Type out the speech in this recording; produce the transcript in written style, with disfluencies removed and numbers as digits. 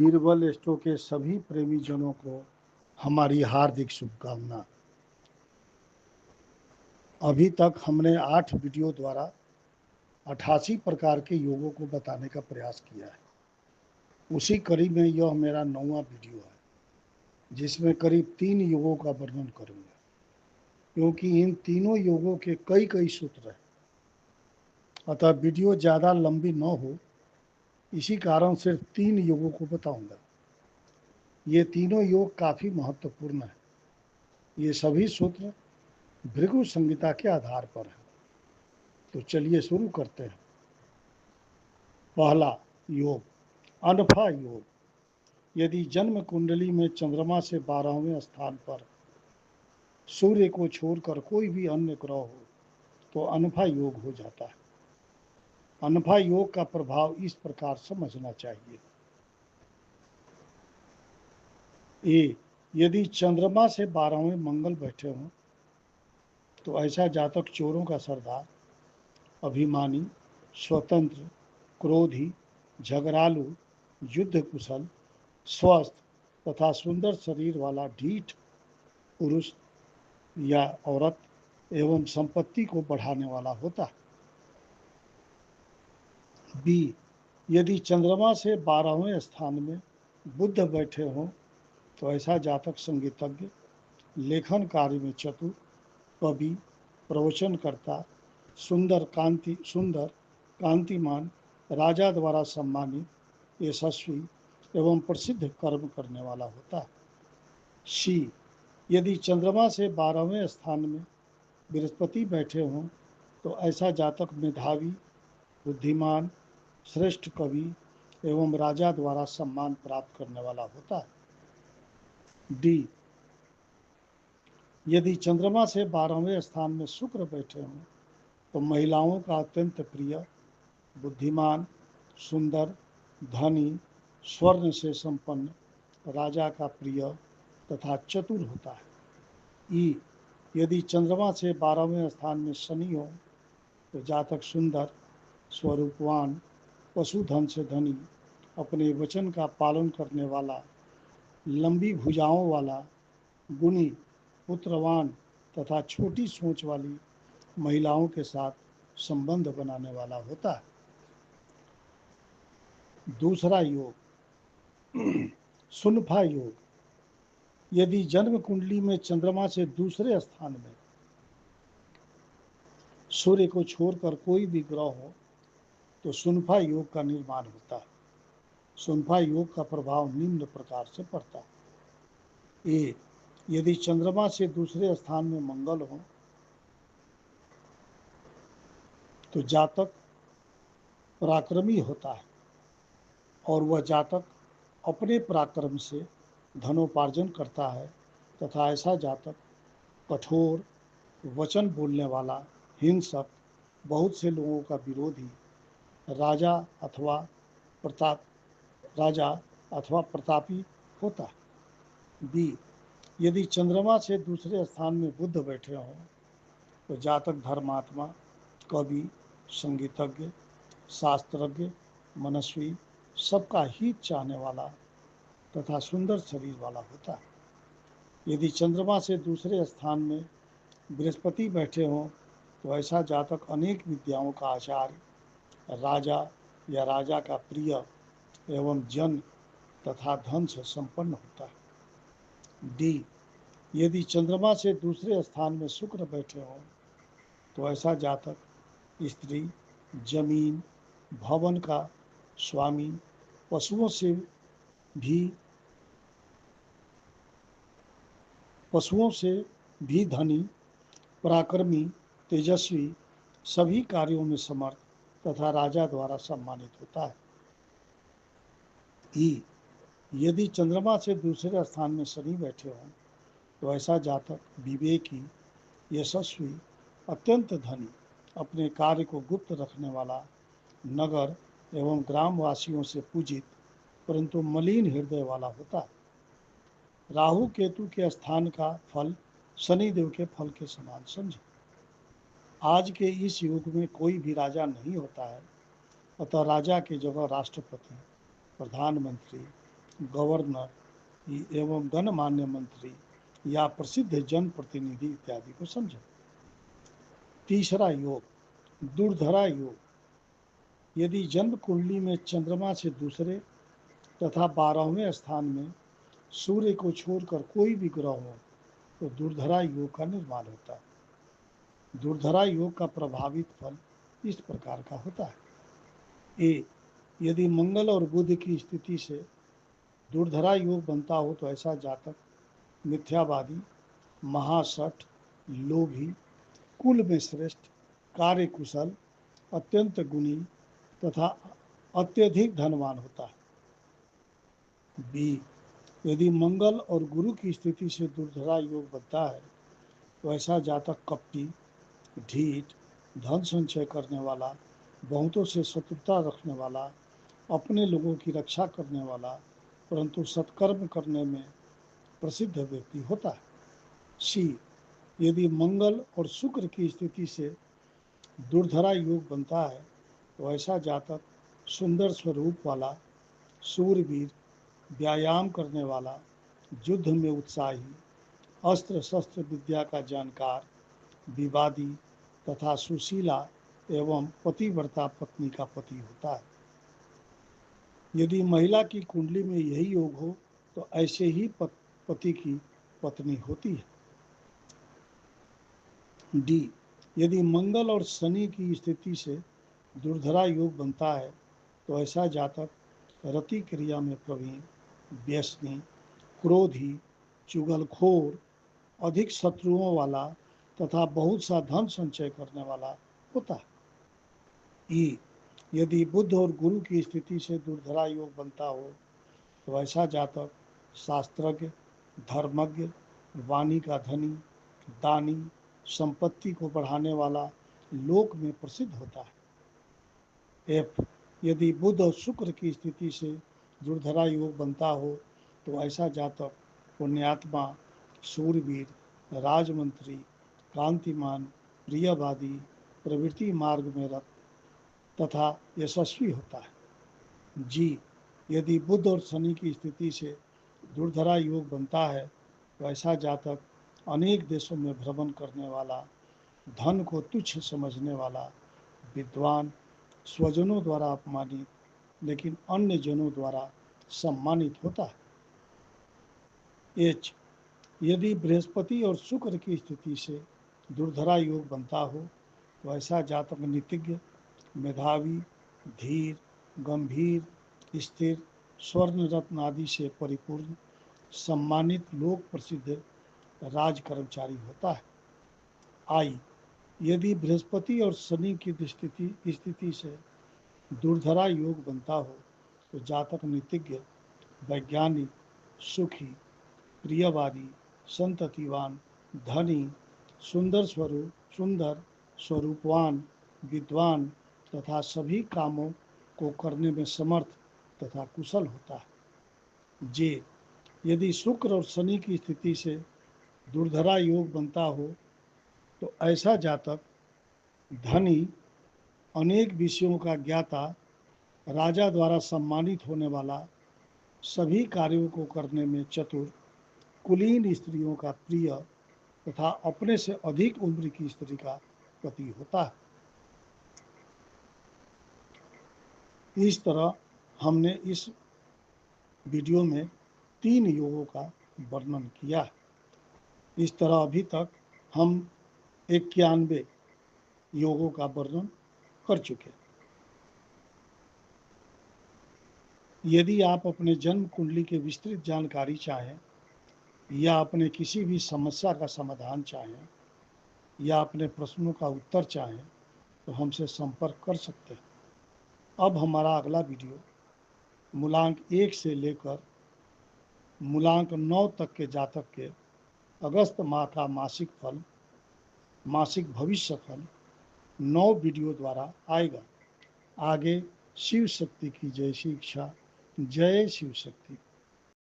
बीरबल स्टो के सभी प्रेमी जनों को हमारी हार्दिक शुभकामना। अभी तक हमने 8 वीडियो द्वारा 88 प्रकार के योगों को बताने का प्रयास किया है। उसी कड़ी में यह मेरा 9वां वीडियो है, जिसमें करीब 3 योगों का वर्णन करूंगा, क्योंकि इन तीनों योगों के कई कई सूत्र हैं। अतः वीडियो ज़्यादा लंबी न हो, इसी कारण सिर्फ 3 योगों को बताऊंगा। ये तीनों योग काफ़ी महत्वपूर्ण हैं। ये सभी सूत्र भृगु संहिता के आधार पर है। तो चलिए शुरू करते हैं। पहला योग, अनफा योग। यदि जन्म कुंडली में चंद्रमा से 12वें स्थान पर सूर्य को छोड़कर कोई भी अन्य ग्रह हो तो अनफा योग हो जाता है। अनफा योग का प्रभाव इस प्रकार समझना चाहिए। ए, यदि चंद्रमा से 12वें मंगल बैठे हों तो ऐसा जातक चोरों का सरदार, अभिमानी, स्वतंत्र, क्रोधी, झगड़ालू, युद्ध कुशल, स्वस्थ तथा सुंदर शरीर वाला ढीठ पुरुष या औरत एवं संपत्ति को बढ़ाने वाला होता है। बी, यदि चंद्रमा से 12वें स्थान में बुध बैठे हों तो ऐसा जातक संगीतज्ञ, लेखन कार्य में चतुर, कवि, प्रवचनकर्ता, सुंदर कांतिमान, राजा द्वारा सम्मानित, यशस्वी एवं प्रसिद्ध कर्म करने वाला होता है। सी, यदि चंद्रमा से 12वें स्थान में बृहस्पति बैठे हों तो ऐसा जातक मेधावी, बुद्धिमान, श्रेष्ठ कवि एवं राजा द्वारा सम्मान प्राप्त करने वाला होता है। डी, यदि चंद्रमा से 12वें स्थान में शुक्र बैठे हों तो महिलाओं का अत्यंत प्रिय, बुद्धिमान, सुंदर, धनी, स्वर्ण से संपन्न, राजा का प्रिय तथा चतुर होता है। ई, यदि चंद्रमा से 12वें स्थान में शनि हो तो जातक सुंदर, स्वरूपवान, पशुधन से धनी, अपने वचन का पालन करने वाला, लंबी भुजाओं वाला, गुणी, पुत्रवान तथा छोटी सोच वाली महिलाओं के साथ संबंध बनाने वाला होता है। दूसरा योग, सुनफा योग। यदि जन्म कुंडली में चंद्रमा से दूसरे स्थान में सूर्य को छोड़कर कोई भी ग्रह हो तो सुनफा योग का निर्माण होता है। सुनफा योग का प्रभाव निम्न प्रकार से पड़ता है। ए, यदि चंद्रमा से दूसरे स्थान में मंगल हो तो जातक पराक्रमी होता है और वह जातक अपने पराक्रम से धनोपार्जन करता है तथा ऐसा जातक कठोर, वचन बोलने वाला, हिंसक, बहुत से लोगों का विरोधी, राजा अथवा प्रताप राजा अथवा प्रतापी होता है। बी, यदि चंद्रमा से दूसरे स्थान में बुध बैठे हों तो जातक धर्मात्मा, कवि, संगीतज्ञ, शास्त्रज्ञ, मनस्वी, सबका हित चाहने वाला तथा सुंदर शरीर वाला होता है। यदि चंद्रमा से दूसरे स्थान में बृहस्पति बैठे हों तो ऐसा जातक अनेक विद्याओं का आचार्य, राजा या राजा का प्रिय एवं जन तथा धन से संपन्न होता है। डी, यदि चंद्रमा से दूसरे स्थान में शुक्र बैठे हों तो ऐसा जातक स्त्री, जमीन, भवन का स्वामी, पशुओं से भी धनी, पराक्रमी, तेजस्वी, सभी कार्यों में समर्थ तथा राजा द्वारा सम्मानित होता है। ई, यदि चंद्रमा से दूसरे स्थान में शनि बैठे हों तो ऐसा जातक विवेकी, यशस्वी, अत्यंत धनी, अपने कार्य को गुप्त रखने वाला, नगर एवं ग्रामवासियों से पूजित परंतु मलिन हृदय वाला होता है। राहु केतु के स्थान का फल शनिदेव के फल के समान समझे। आज के इस युग में कोई भी राजा नहीं होता है, अतः राजा की जगह राष्ट्रपति, प्रधानमंत्री, गवर्नर एवं गणमान्य मंत्री या प्रसिद्ध जनप्रतिनिधि इत्यादि को समझें। तीसरा योग, दुर्धरा योग। यदि जन्म कुंडली में चंद्रमा से दूसरे तथा 12वें स्थान में सूर्य को छोड़कर कोई भी ग्रह हो तो दुर्धरा योग का निर्माण होता है। दुर्धरा योग का प्रभावित फल इस प्रकार का होता है। ए, यदि मंगल और बुध की स्थिति से दुर्धरा योग बनता हो तो ऐसा जातक मिथ्यावादी, महासठ, लोभी, कुल में श्रेष्ठ, कार्यकुशल, अत्यंत गुणी तथा अत्यधिक धनवान होता है। बी, यदि मंगल और गुरु की स्थिति से दुर्धरा योग बनता है तो ऐसा जातक कपटी, ढीठ, धन संचय करने वाला, बहुतों से शत्रुता रखने वाला, अपने लोगों की रक्षा करने वाला, परंतु सत्कर्म करने में प्रसिद्ध व्यक्ति होता है। सी, यदि मंगल और शुक्र की स्थिति से दुर्धरा योग बनता है तो ऐसा जातक सुंदर स्वरूप वाला, शूरवीर, व्यायाम करने वाला, युद्ध में उत्साही, अस्त्र शस्त्र विद्या का जानकार, विवादी तथा सुशीला एवं पतिव्रता पत्नी का पति होता है। यदि महिला की कुंडली में यही योग हो तो ऐसे ही पति की पत्नी होती है। डी, यदि मंगल और शनि की स्थिति से दुर्धरा योग बनता है तो ऐसा जातक रति क्रिया में प्रवीण, व्यसनी, क्रोधी, चुगलखोर, अधिक शत्रुओं वाला तथा बहुत सा धन संचय करने वाला होता है। ई, यदि बुध और गुरु की स्थिति से दुर्धरा योग बनता हो तो ऐसा जातक शास्त्रज्ञ, धर्मज्ञ, वाणी का धनी, दानी, संपत्ति को बढ़ाने वाला, लोक में प्रसिद्ध होता है। एफ, यदि बुध और शुक्र की स्थिति से दुर्धरा योग बनता हो तो ऐसा जातक पुण्यात्मा, शूरवीर, राजमंत्री, कांतिमान, प्रियवादी, प्रवृत्ति मार्ग में रत तथा यशस्वी होता है। जी, यदि बुध और शनि की स्थिति से दुर्धरा योग बनता है तो ऐसा जातक अनेक देशों में भ्रमण करने वाला, धन को तुच्छ समझने वाला, विद्वान, स्वजनों द्वारा अपमानित लेकिन अन्य जनों द्वारा सम्मानित होता है। एच, यदि बृहस्पति और शुक्र की स्थिति से दुर्धरा योग बनता हो तो ऐसा जातक नीतिज्ञ, मेधावी, धीर, गंभीर, स्थिर, स्वर्ण रत्न आदि से परिपूर्ण, सम्मानित, लोक प्रसिद्ध राज कर्मचारी होता है। आई, यदि बृहस्पति और शनि की स्थिति से दुर्धरा योग बनता हो तो जातक नीतिज्ञ, वैज्ञानिक, सुखी, प्रियवादी, संततिवान, धनी, सुंदर स्वरूपवान, विद्वान तथा सभी कामों को करने में समर्थ तथा कुशल होता है। जे, यदि शुक्र और शनि की स्थिति से दुर्धरा योग बनता हो तो ऐसा जातक धनी, अनेक विषयों का ज्ञाता, राजा द्वारा सम्मानित होने वाला, सभी कार्यों को करने में चतुर, कुलीन स्त्रियों का प्रिय तथा अपने से अधिक उम्र की स्त्री का पति होता है। इस तरह हमने इस वीडियो में 3 योगों का वर्णन किया। इस तरह अभी तक हम 91 योगों का वर्णन कर चुके। यदि आप अपने जन्म कुंडली की विस्तृत जानकारी चाहें या अपने किसी भी समस्या का समाधान चाहें या अपने प्रश्नों का उत्तर चाहें तो हमसे संपर्क कर सकते हैं। अब हमारा अगला वीडियो मूलांक 1 से लेकर मूलांक 9 तक के जातक के अगस्त माह का मासिक फल, मासिक भविष्य फल 9 वीडियो द्वारा आएगा। आगे शिव शक्ति की जैसी इच्छा। जय शिव शक्ति।